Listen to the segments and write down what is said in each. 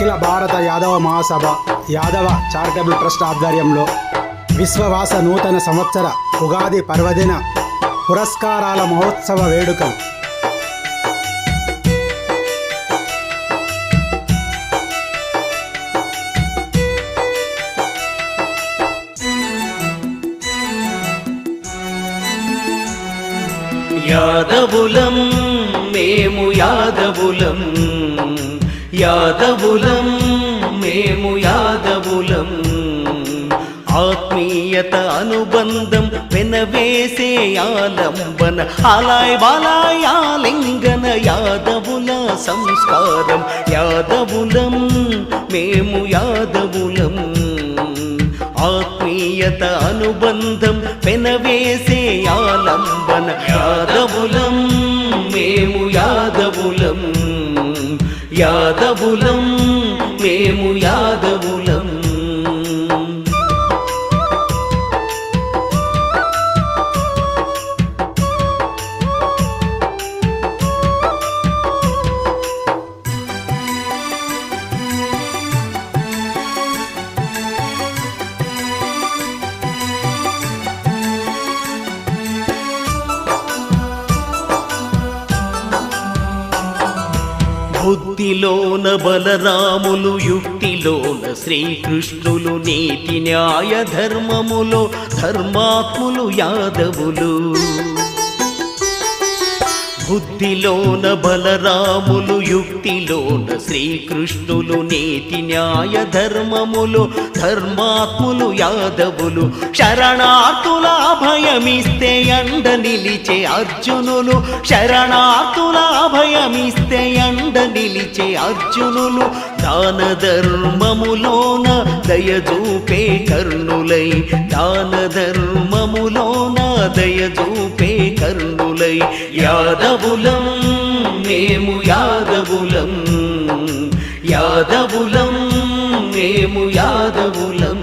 అఖిల భారత యాదవ మహాసభ Yadava charitable trust ఆధ్వర్యంలో విశ్వవాస నూతన సంవత్సర ఉగాది పర్వదిన పురస్కారాల మహోత్సవ వేడుకలు యాదవులం మేము యాదవులం యాదవులం మేము యాదవులం ఆత్మీయత అనుబంధం వెనవేసే ఆలంబన ఆలాయ్ బాలాయ్ ఆలింగన యాదవుల సంస్కారం యాదవులం మేము యాదవులం ఆత్మీయత అనుబంధం పెనవేసే ఆలంబన యాదవులం మేము యాదవులం యాదవులం మేము యాదవులం బుద్ధిలోన బలరాములు యుక్తిలోన శ్రీకృష్ణులు నీతి న్యాయ ధర్మములో ధర్మాత్ములు యాదవులు బుద్ధిలోన బలరాములు యుక్తిలోన శ్రీకృష్ణులు నీతి న్యాయ ధర్మములు ధర్మాత్ములు యాదవులు శరణార్థుల అభయమిస్తే అండ నిలిచే అర్జునులు శరణార్థుల అభయమిస్తే అండ నిలిచే అర్జునులు దాన ధర్మములోన దయజూపే కర్ణులై దాన ధర్మములోన దయజూపే కర్ణులై యాదవులం మేము యాదవులం యాదవులం మేము యాదవులం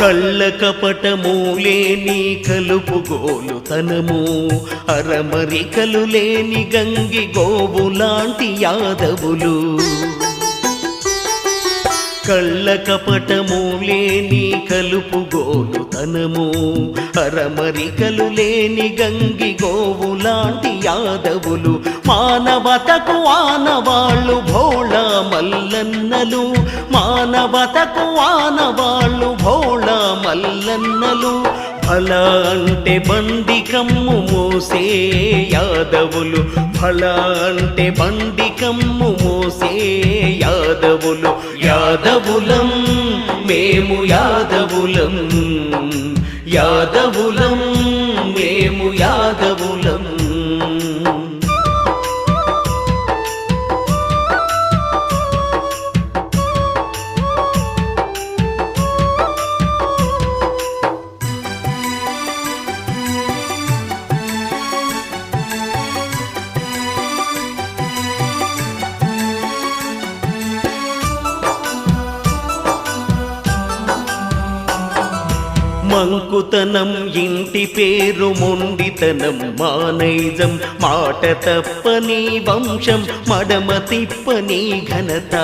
కళ్ళ కపటము లేని కలుపుగోలు తనము అరమరికలు లేని గంగి గోవు లాంటి యాదవులు కళ్ళ కపటము లేని కలుపుగోలు తనము అరమరికలు లేని గంగి గోవు లాంటి యాదవులు మానవతకు ఆనవాళ్ళు భోళ మల్లన్నలు మానవతకు ఆనవాళ్ళు భోళ మల్లన్నలు ఫల అంటే బండి కమ్ము మోసే యాదవులు ఫల అంటే బండి కమ్ము మోసే యాదవులు యాదవులం మేము యాదవులం యాదవులం మేము యాదవులం మంకుతనం ఇంటి పేరు మొండితనం మానైజం మాట తప్పని వంశం మడమ తిప్పని ఘనత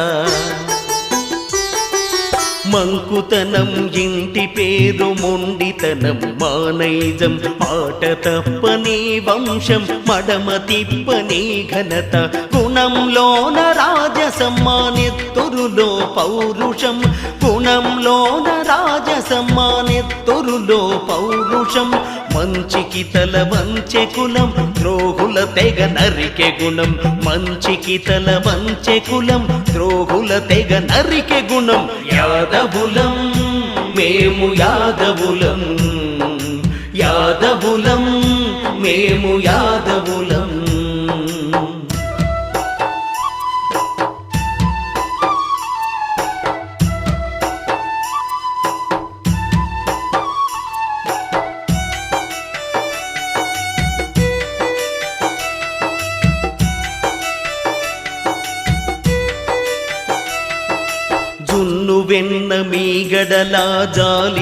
మంకుతనం ఇంటి పేరు మొండితనం మానైజం మాట తప్పని వంశం మడమ తిప్పని ఘనత గుణంలోన రాజసమ్మానెత్తురులో పౌరుషం గుణంలోన రాజసమ్మానెత్తురులో పౌరుషం మంచికి తల వంచె కులం ద్రోహుల తెగ నరికె గుణం మంచికి తల వంచె కులం ద్రోహుల తెగ నరికె గుణం యాదవులం మేము యాదవులం యాదవులం మేము యాదవులం జున్ను వెన్న మీ గడలా జాలి